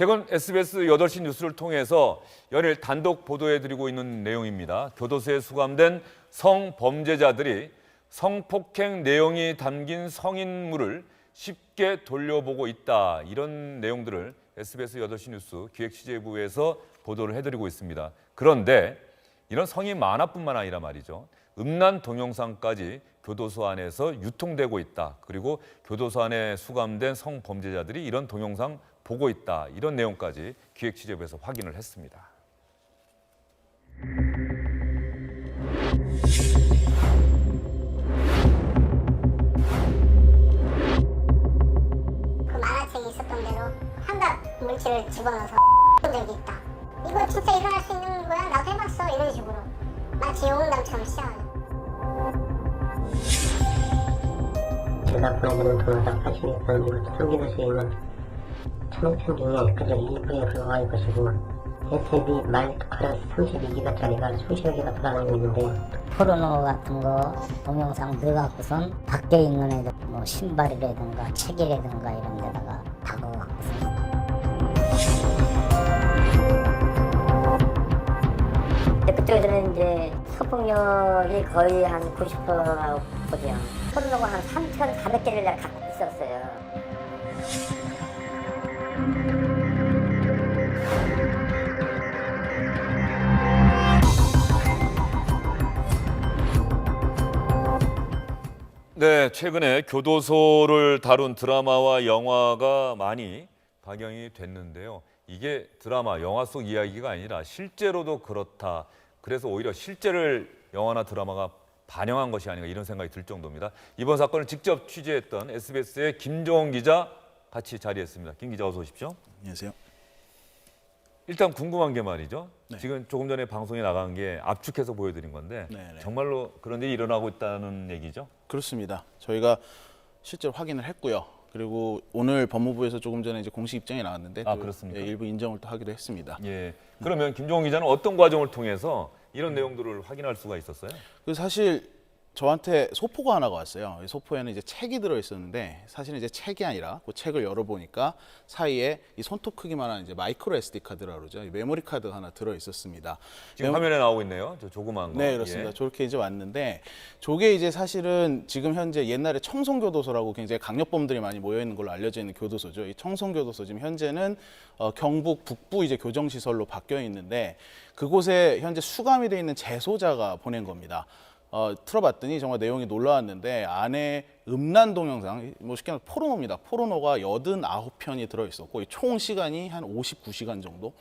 최근 SBS 8시 뉴스를 통해서 연일 단독 보도해드리고 있는 내용입니다. 교도소에 수감된 성범죄자들이 성폭행 내용이 담긴 성인물을 쉽게 돌려보고 있다. 이런 내용들을 SBS 8시 뉴스 기획취재부에서 보도를 해드리고 있습니다. 그런데 이런 성인 만화뿐만 아니라 말이죠. 음란 동영상까지 교도소 안에서 유통되고 있다. 그리고 교도소 안에 수감된 성범죄자들이 이런 동영상 보고 있다. 이런 내용까지 기획취재부에서 확인을 했습니다. 그 만화책에 있었던 대로 한갖 물질을 집어넣어서 적이 있다. 이거 진짜 일어날 수 있는 거야? 나도 해봤어. 이런 식으로 마치 영웅담처럼 시작하는. 제가 보내드린 동영상 86번 숨기는 수 있는 초록편 중에 그저 일부에 불과할 것이고 SB 말투카라 32기가짜리가 수십 개가 돌아다니고 있는데 포르노 같은 거 동영상 넣어갖고선 밖에 있는 애들 뭐 신발이라든가 책이라든가 이런 데다가 박아갖고선 그쪽에서는 이제 성폭력이 거의 한 90%라고 보죠. 포르노가 한 3,400개를 내가 갖고 있었어요. 네, 최근에 교도소를 다룬 드라마와 영화가 많이 방영이 됐는데요. 이게 드라마, 영화 속 이야기가 아니라 실제로도 그렇다. 그래서 오히려 실제를 영화나 드라마가 반영한 것이 아닌가 이런 생각이 들 정도입니다. 이번 사건을 직접 취재했던 SBS의 김종원 기자 같이 자리했습니다. 김 기자 어서 오십시오. 안녕하세요. 일단 궁금한 게 말이죠. 네. 지금 조금 전에 방송에 나간 게 압축해서 보여드린 건데 네네. 정말로 그런 일이 일어나고 있다는 얘기죠? 그렇습니다. 저희가 실제로 확인을 했고요. 그리고 오늘 법무부에서 조금 전에 이제 공식 입장이 나왔는데 또 그렇습니까? 일부 인정을 또 하기도 했습니다. 예. 그러면 김종원 기자는 어떤 과정을 통해서 이런 내용들을 확인할 수가 있었어요? 그 사실 저한테 소포가 하나가 왔어요. 이 소포에는 이제 책이 들어 있었는데 사실은 이제 책이 아니라 그 책을 열어보니까 사이에 이 손톱 크기만한 이제 마이크로 SD 카드라고 그러죠. 이 메모리 카드 하나 들어 있었습니다. 지금 화면에 나오고 있네요. 저 조그만 거. 네, 그렇습니다. 예. 저렇게 이제 왔는데 저게 이제 사실은 지금 현재 옛날에 청송교도소라고 굉장히 강력범들이 많이 모여 있는 걸로 알려져 있는 교도소죠. 이 청송교도소 지금 현재는 경북 북부 이제 교정시설로 바뀌어 있는데 그곳에 현재 수감이 돼 있는 재소자가 보낸 겁니다. 틀어봤더니 정말 내용이 놀라웠는데 안에 음란 동영상, 뭐 쉽게 말해서 포르노입니다. 포르노가 89편이 들어있었고 총 시간이 한 59시간 정도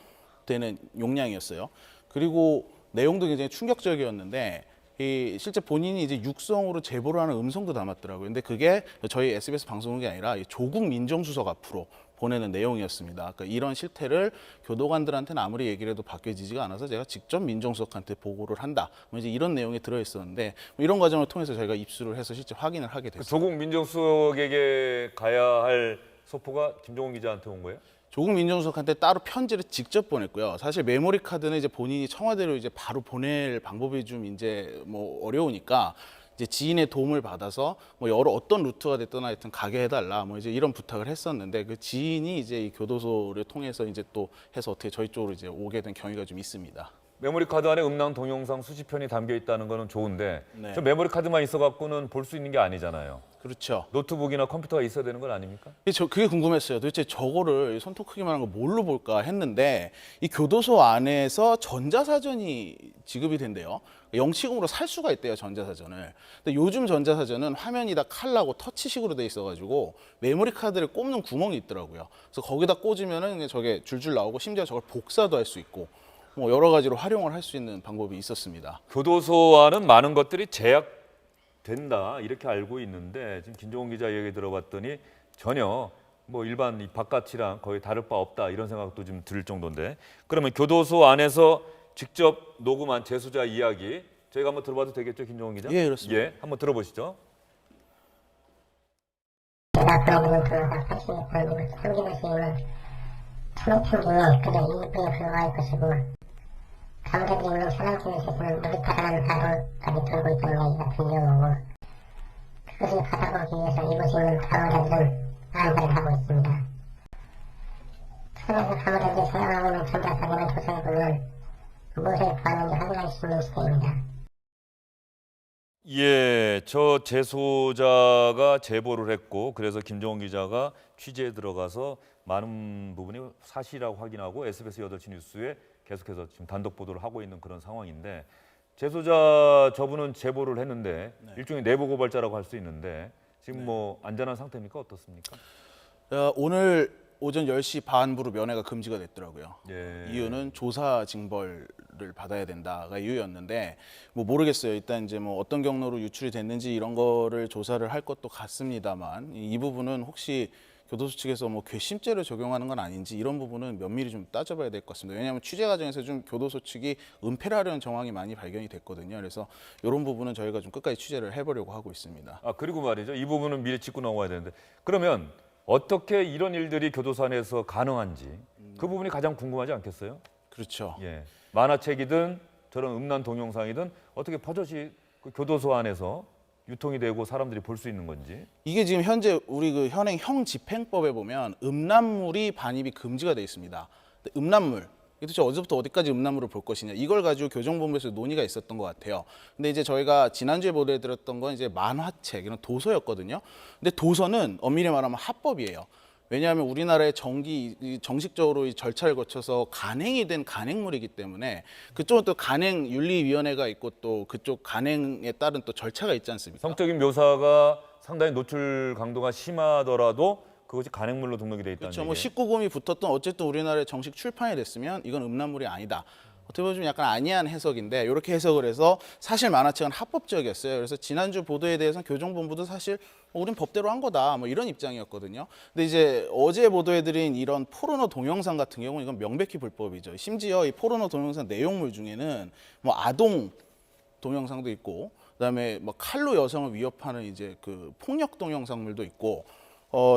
되는 용량이었어요. 그리고 내용도 굉장히 충격적이었는데 이 실제 본인이 이제 육성으로 제보를 하는 음성도 담았더라고요. 근데 그게 저희 SBS 방송국이 아니라 이 조국 민정수석 앞으로 보내는 내용이었습니다. 그러니까 이런 실태를 교도관들한테는 아무리 얘기를 해도 바뀌어지지가 않아서 제가 직접 민정수석한테 보고를 한다. 뭐 이제 이런 내용이 들어있었는데 뭐 이런 과정을 통해서 저희가 입수를 해서 실제 확인을 하게 됐습니다. 조국 민정수석에게 가야 할 소포가 김종원 기자한테 온 거예요? 조국 민정수석한테 따로 편지를 직접 보냈고요. 사실 메모리 카드는 이제 본인이 청와대로 이제 바로 보낼 방법이 좀 이제 뭐 어려우니까 이제 지인의 도움을 받아서 뭐 여러 어떤 루트가 됐든 하여튼 가게 해달라 뭐 이제 이런 부탁을 했었는데 그 지인이 이제 이 교도소를 통해서 이제 또 해서 어떻게 저희 쪽으로 이제 오게 된 경위가 좀 있습니다. 메모리 카드 안에 음란 동영상 수십 편이 담겨 있다는 거는 좋은데 네. 저 메모리 카드만 있어 갖고는 볼 수 있는 게 아니잖아요. 그렇죠. 노트북이나 컴퓨터가 있어야 되는 건 아닙니까? 그게 궁금했어요. 도대체 저거를 손톱 크기만한 거 뭘로 볼까 했는데 이 교도소 안에서 전자사전이 지급이 된대요. 영치금으로 살 수가 있대요, 전자사전을. 근데 요즘 전자사전은 화면이 다 칼라고 터치식으로 돼 있어가지고 메모리 카드를 꼽는 구멍이 있더라고요. 그래서 거기다 꽂으면은 그냥 저게 줄줄 나오고 심지어 저걸 복사도 할 수 있고 뭐 여러 가지로 활용을 할 수 있는 방법이 있었습니다. 교도소 안은 많은 것들이 제약된다 이렇게 알고 있는데 지금 김종원 기자 얘기 들어봤더니 전혀 뭐 일반 이 바깥이랑 거의 다를 바 없다 이런 생각도 좀 들 정도인데 그러면 교도소 안에서 직접 녹음한 재소자 이야기 저희가 한번 들어봐도 되겠죠, 김종원 기자? 예, 그렇습니다. 예, 한번 들어보시죠. 제가 보내드린 동영상 86번 숨기는 수 있는 초록편 중에 그저 일부에 불과할 것이고 가운데들이 있는 사랑팀의 세계는 놀이카드라는 단어까지 돌고 있다는 얘기가 들려오고 그것을 받아보기 위해서 이곳에 있는 당원자들은 안달을 하고 있습니다. 서울에서 가물하게 생활하고 있는 전자사기는 조선군은 무엇을 구하는지 확인할 수 있는 시대입니다. 예, 저 재소자가 제보를 했고 그래서 김정은 기자가 취재에 들어가서 많은 부분이 사실이라고 확인하고 SBS 8시 뉴스에 계속해서 지금 단독 보도를 하고 있는 그런 상황인데 재소자 저분은 제보를 했는데 일종의 내부 고발자라고 할 수 있는데 지금 뭐 안전한 상태입니까? 어떻습니까? 오늘 오전 10시 반부로 면회가 금지가 됐더라고요. 예. 이유는 조사 징벌을 받아야 된다가 이유였는데 뭐 모르겠어요. 일단 이제 뭐 어떤 경로로 유출이 됐는지 이런 거를 조사를 할 것도 같습니다만 이 부분은 혹시 교도소 측에서 뭐 괘씸죄를 적용하는 건 아닌지 이런 부분은 면밀히 좀 따져봐야 될 것 같습니다. 왜냐하면 취재 과정에서 좀 교도소 측이 은폐를 하려는 정황이 많이 발견이 됐거든요. 그래서 이런 부분은 저희가 좀 끝까지 취재를 해보려고 하고 있습니다. 아 그리고 말이죠. 이 부분은 미리 짚고 넘어가야 되는데 그러면 어떻게 이런 일들이 교도소 안에서 가능한지 그 부분이 가장 궁금하지 않겠어요? 그렇죠. 예, 만화책이든 저런 음란 동영상이든 어떻게 버젓이 그 교도소 안에서 유통이 되고 사람들이 볼 수 있는 건지. 이게 지금 현재 우리 그 현행 형집행법에 보면 음란물이 반입이 금지가 돼 있습니다. 근데 음란물 이게 도대체 어디서부터 어디까지 음란물을 볼 것이냐 이걸 가지고 교정본부에서 논의가 있었던 것 같아요. 근데 이제 저희가 지난주에 보도해드렸던 건 이제 만화책 이런 도서였거든요. 근데 도서는 엄밀히 말하면 합법이에요. 왜냐하면 우리나라의 정식적으로 이 절차를 거쳐서 간행이 된 간행물이기 때문에 그쪽은 또 간행윤리위원회가 있고 또 그쪽 간행에 따른 또 절차가 있지 않습니까? 성적인 묘사가 상당히 노출 강도가 심하더라도 그것이 간행물로 등록이 돼 있다는 그렇죠. 뭐 얘기예요. 19금이 붙었던 어쨌든 우리나라에 정식 출판이 됐으면 이건 음란물이 아니다. 어떻게 보면 좀 약간 아니한 해석인데 이렇게 해석을 해서 사실 만화책은 합법적이었어요. 그래서 지난주 보도에 대해서는 교정본부도 사실 우린 법대로 한 거다 뭐 이런 입장이었거든요. 근데 이제 어제 보도해드린 이런 포르노 동영상 같은 경우는 이건 명백히 불법이죠. 심지어 이 포르노 동영상 내용물 중에는 뭐 아동 동영상도 있고 그다음에 뭐 칼로 여성을 위협하는 이제 그 폭력 동영상물도 있고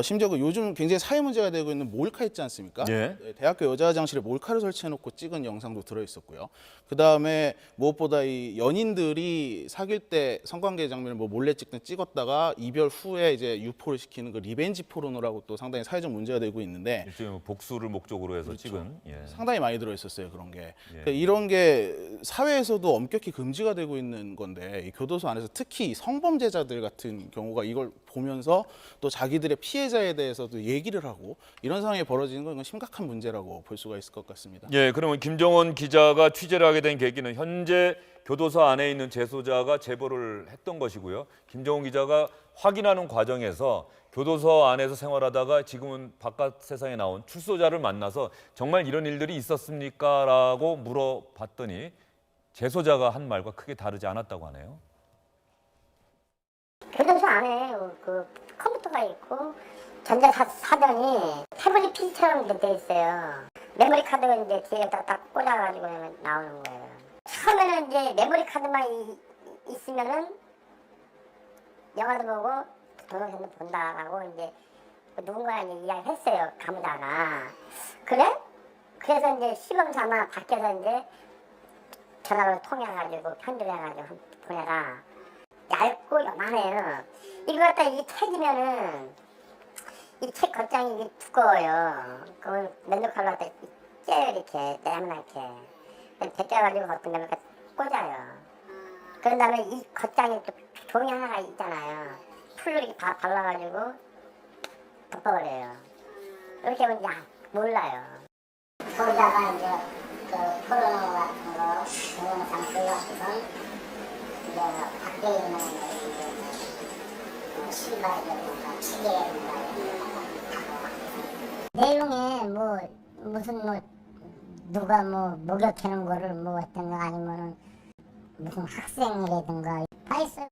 심지어 그 요즘 굉장히 사회 문제가 되고 있는 몰카 있지 않습니까? 예. 네, 대학교 여자 화장실에 몰카를 설치해놓고 찍은 영상도 들어있었고요. 그 다음에 무엇보다 이 연인들이 사귈 때 성관계 장면을 뭐 몰래 찍었다가 이별 후에 이제 유포를 시키는 그 리벤지 포르노라고 또 상당히 사회적 문제가 되고 있는데 일종의 뭐 복수를 목적으로 해서 찍은. 예. 상당히 많이 들어있었어요 그런 게. 그러니까 이런 게 사회에서도 엄격히 금지가 되고 있는 건데 이 교도소 안에서 특히 성범죄자들 같은 경우가 이걸 보면서 또 자기들의 피해자에 대해서도 얘기를 하고 이런 상황이 벌어지는 건 이건 심각한 문제라고 볼 수가 있을 것 같습니다. 예, 그러면 김정원 기자가 취재를 하게 된 계기는 현재 교도소 안에 있는 재소자가 제보를 했던 것이고요. 김정원 기자가 확인하는 과정에서 교도소 안에서 생활하다가 지금은 바깥 세상에 나온 출소자를 만나서 정말 이런 일들이 있었습니까? 라고 물어봤더니 재소자가 한 말과 크게 다르지 않았다고 하네요. 교도소 안에 그 컴퓨터가 있고 전자사전이 태블릿 PC처럼 돼 있어요. 메모리 카드가 이제 뒤에 딱 꽂아가지고 나오는 거예요. 처음에는 이제 메모리 카드만 있으면은 영화도 보고 동영상도 본다라고 이제 누군가 이제 이야기를 했어요. 가무다가. 그래? 그래서 이제 시범 삼아 밖에서 이제 전화를 통해가지고 편집해가지고 보내라. 얇고 요만해요. 이거 갖다 이 책이면은 이 책 겉장이 이게 두꺼워요. 그걸 면도칼로 갖다 째요 이렇게 내만하게. 벗겨가지고 겉에 면도칼 꽂아요. 그런 다음에 이 겉장에 또 종이 하나가 있잖아요. 풀로 이렇게 발라가지고 덮어버려요. 이렇게 하면 야 몰라요. 거기다가 이제 그 포르노 같은 거 동영상 찍어서 이제 밖에 있는 이제 신발이라든가 시계라든가 내용에 뭐 무슨 뭐 누가 뭐 목욕하는 거를 뭐 했던가 아니면은 무슨 학생이라든가 다 있어요.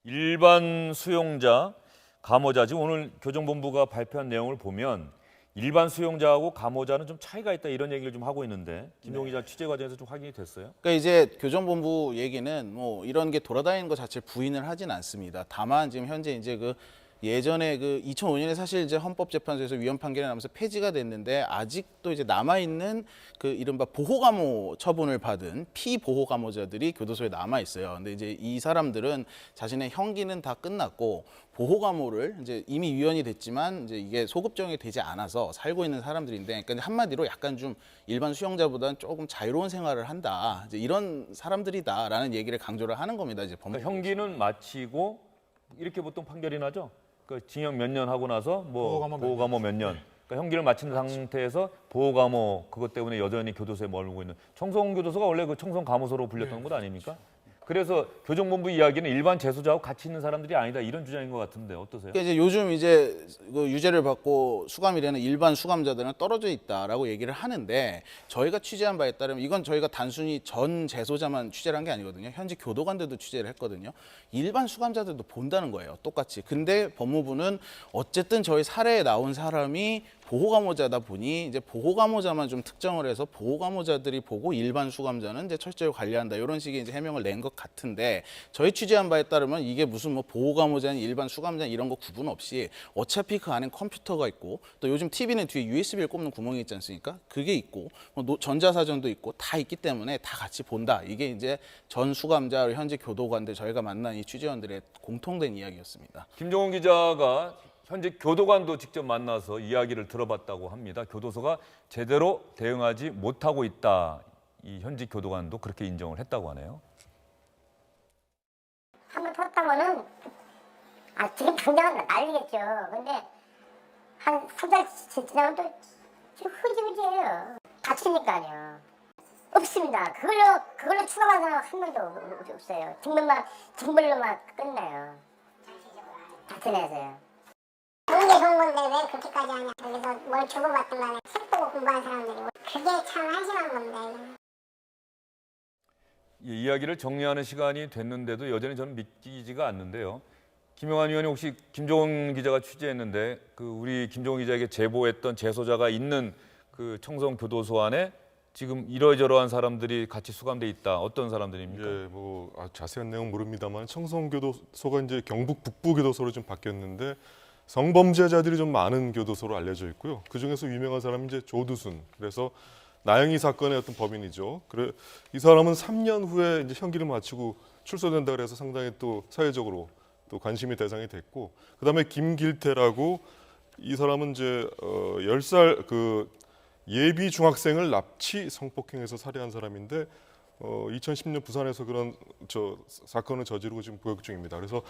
일반 수용자, 감호자, 지금 오늘 교정본부가 발표한 내용을 보면 일반 수용자하고 감호자는 좀 차이가 있다 이런 얘기를 좀 하고 있는데 김종훈 기자 취재 과정에서 좀 확인이 됐어요? 그러니까 이제 교정본부 얘기는 뭐 이런 게 돌아다니는 것 자체를 부인을 하진 않습니다. 다만 지금 현재 이제 그 예전에 그 2005년에 사실 이제 헌법재판소에서 위헌 판결이 나면서 폐지가 됐는데 아직도 이제 남아 있는 그 이른바 보호감호 처분을 받은 피보호감호자들이 교도소에 남아 있어요. 근데 이제 이 사람들은 자신의 형기는 다 끝났고 보호감호를 이제 이미 위헌이 됐지만 이제 이게 소급정이 되지 않아서 살고 있는 사람들인데, 그러니까 한마디로 약간 좀 일반 수용자보다는 조금 자유로운 생활을 한다, 이제 이런 사람들이다라는 얘기를 강조를 하는 겁니다. 이제 법무부. 그러니까 형기는 마치고 이렇게 보통 판결이 나죠. 그 징역 몇 년 하고 나서 뭐 보호감호 몇 년. 그러니까 형기를 마친 상태에서 보호감호 그것 때문에 여전히 교도소에 머물고 있는, 청송교도소가 원래 그 청송감호소로 불렸던 것 아닙니까? 그래서 교정본부 이야기는 일반 재소자하고 같이 있는 사람들이 아니다, 이런 주장인 것 같은데 어떠세요? 그러니까 이제 요즘 이제 그 유죄를 받고 수감이 되는 일반 수감자들은 떨어져 있다라고 얘기를 하는데, 저희가 취재한 바에 따르면 이건 저희가 단순히 전 재소자만 취재를 한 게 아니거든요. 현재 교도관들도 취재를 했거든요. 일반 수감자들도 본다는 거예요, 똑같이. 근데 법무부는 어쨌든 저희 사례에 나온 사람이 보호감호자다 보니 이제 보호감호자만 좀 특정을 해서 보호감호자들이 보고 일반 수감자는 이제 철저히 관리한다, 이런 식의 이제 해명을 낸 것 같은데, 저희 취재한 바에 따르면 이게 무슨 뭐 보호감호자는 일반 수감자는 이런 거 구분 없이 어차피 그 안에 컴퓨터가 있고, 또 요즘 TV는 뒤에 USB를 꼽는 구멍이 있지 않습니까? 그게 있고 뭐 전자사전도 있고 다 있기 때문에 다 같이 본다. 이게 이제 전 수감자, 현재 교도관들, 저희가 만난 이 취재원들의 공통된 이야기였습니다. 김종훈 기자가 현재 교도관도 직접 만나서 이야기를 들어봤다고 합니다. 교도소가 제대로 대응하지 못하고 있다. 이 현직 교도관도 그렇게 인정을 했다고 하네요. 한번 텄다면은 지금 당장은 난리겠죠. 근데 한 3달 지나면 또 흐지부지해요. 다치니까요. 없습니다. 그걸로 추가받은 사람 한 명도 없어요. 징벌로만 끝내요. 자체내서요. 좋은 게 좋은 건데 왜 그렇게까지 하냐. 그래서 뭘 주고받든 간에 책 보고 공부하는 사람들이 그게 참 한심한 건데. 이 이야기를 정리하는 시간이 됐는데도 여전히 저는 믿기지가 않는데요. 김영환 의원이 혹시 김종훈 기자가 취재했는데 그 우리 김종훈 기자에게 제보했던 재소자가 있는 그 청송교도소 안에 지금 이러저러한 사람들이 같이 수감돼 있다. 어떤 사람들입니까? 예, 뭐 자세한 내용 모릅니다만 청송교도소가 이제 경북 북부교도소로 좀 바뀌었는데 성범죄자들이 좀 많은 교도소로 알려져 있고요. 그 중에서 유명한 사람이 이제 조두순. 그래서 나영이 사건의 어떤 법인이죠. 그래 이 사람은 3년 후에 이제 형기를 마치고 출소된다 그래서 상당히 또 사회적으로 또 관심의 대상이 됐고, 그다음에 김길태라고 이 사람은 이제 10살 그 예비 중학생을 납치 성폭행해서 살해한 사람인데 2010년 부산에서 그런 사건을 저지르고 지금 구역 중입니다. 그래서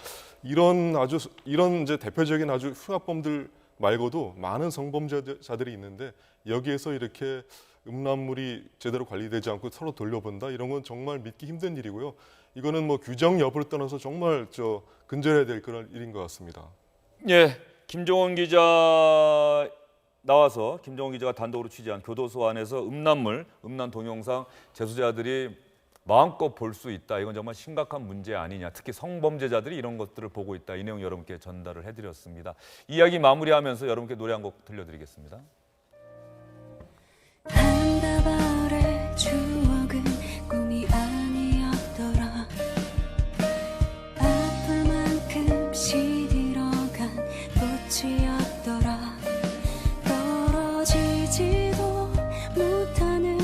이런 이제 대표적인 아주 흉악범들 말고도 많은 성범죄자들이 있는데 여기에서 이렇게 음란물이 제대로 관리되지 않고 서로 돌려본다, 이런 건 정말 믿기 힘든 일이고요. 이거는 뭐 규정 여부를 떠나서 정말 근절해야 될 그런 일인 것 같습니다. 예, 김종훈 기자 나와서 김종훈 기자가 단독으로 취재한 교도소 안에서 음란 동영상 재소자들이 마음껏 볼 수 있다. 이건 정말 심각한 문제 아니냐. 특히 성범죄자들이 이런 것들을 보고 있다. 이 내용 여러분께 전달을 해드렸습니다. 이야기 마무리하면서 여러분께 노래 한 곡 들려드리겠습니다. 한다발의 추억은 꿈이 아니었더라. 아플 만큼 시들어간 꽃이었더라. 떨어지지도 못하는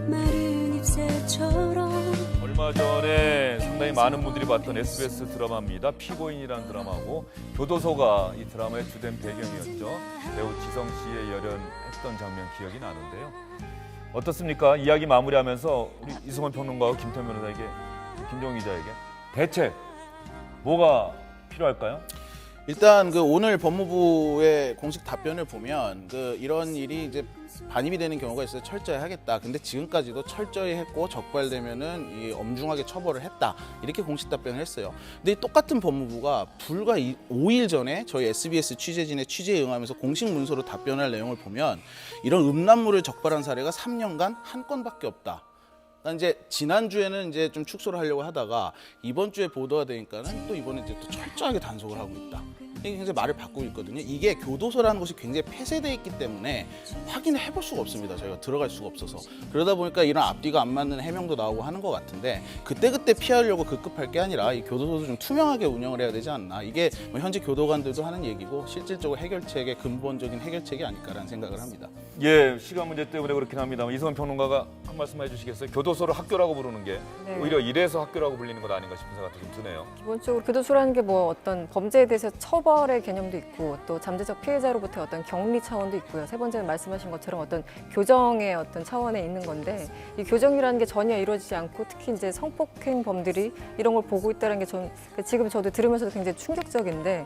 마른 잎새처럼. 얼마 전에 상당히 많은 분들이 봤던 SBS 드라마입니다. 피고인이라는 드라마고 교도소가 이 드라마의 주된 배경이었죠. 배우 지성 씨의 열연했던 장면 기억이 나는데요. 어떻습니까? 이야기 마무리하면서 우리 이승원 평론가와 김태현 변호사에게, 김종훈 기자에게 대책 뭐가 필요할까요? 일단 그 오늘 법무부의 공식 답변을 보면 이런 일이 이제 반입이 되는 경우가 있어서 철저히 하겠다. 근데 지금까지도 철저히 했고 적발되면은 이 엄중하게 처벌을 했다. 이렇게 공식 답변을 했어요. 근데 이 똑같은 법무부가 불과 5일 전에 저희 SBS 취재진의 취재에 응하면서 공식 문서로 답변할 내용을 보면 이런 음란물을 적발한 사례가 3년간 한 건밖에 없다. 그러니까 이제 지난주에는 이제 좀 축소를 하려고 하다가 이번 주에 보도가 되니까는 또 이번에 이제 또 철저하게 단속을 하고 있다. 이게 굉장히 말을 바꾸고 있거든요. 이게 교도소라는 곳이 굉장히 폐쇄되어 있기 때문에 확인을 해볼 수가 없습니다. 저희가 들어갈 수가 없어서. 그러다 보니까 이런 앞뒤가 안 맞는 해명도 나오고 하는 것 같은데 그때그때 피하려고 급급할 게 아니라 이 교도소도 좀 투명하게 운영을 해야 되지 않나. 이게 뭐 현재 교도관들도 하는 얘기고 실질적으로 해결책의 근본적인 해결책이 아닐까라는 생각을 합니다. 예, 시간 문제 때문에 그렇긴 합니다만 이성원 평론가가 한 말씀 해주시겠어요? 교도소를 학교라고 부르는 게 네. 오히려 이래서 학교라고 불리는 것 아닌가 싶은 생각도 좀 드네요. 기본적으로 교도소라는 게 뭐 어떤 범죄에 대해서 처벌의 개념도 있고 또 잠재적 피해자로부터 어떤 격리 차원도 있고요. 세 번째는 말씀하신 것처럼 어떤 교정의 어떤 차원에 있는 건데 이 교정이라는 게 전혀 이루어지지 않고 특히 이제 성폭행범들이 이런 걸 보고 있다는 게 전 지금 저도 들으면서도 굉장히 충격적인데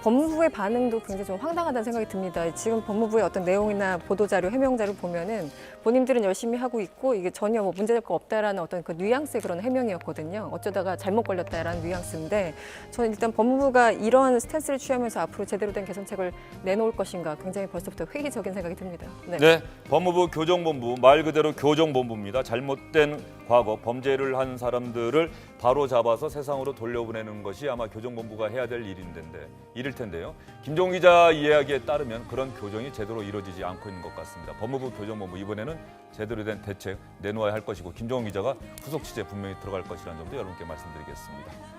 법무부의 반응도 굉장히 좀 황당하다는 생각이 듭니다. 지금 법무부의 어떤 내용이나 보도자료, 해명자료 보면은 본인들은 열심히 하고 있고 이게 전혀 뭐 문제될 거 없다라는 어떤 그 뉘앙스의 그런 해명이었거든요. 어쩌다가 잘못 걸렸다라는 뉘앙스인데 저는 일단 법무부가 이러한 스탠스를 취하면서 앞으로 제대로 된 개선책을 내놓을 것인가 굉장히 벌써부터 회의적인 생각이 듭니다. 네, 법무부 교정본부 말 그대로 교정본부입니다. 잘못된 과거 범죄를 한 사람들을 바로 잡아서 세상으로 돌려보내는 것이 아마 교정본부가 해야 될 일일 텐데요. 김종훈 기자 이야기에 따르면 그런 교정이 제대로 이루어지지 않고 있는 것 같습니다. 법무부 교정본부 이번에는 제대로 된 대책 내놓아야 할 것이고 김종훈 기자가 후속 취재 분명히 들어갈 것이라는 점도 여러분께 말씀드리겠습니다.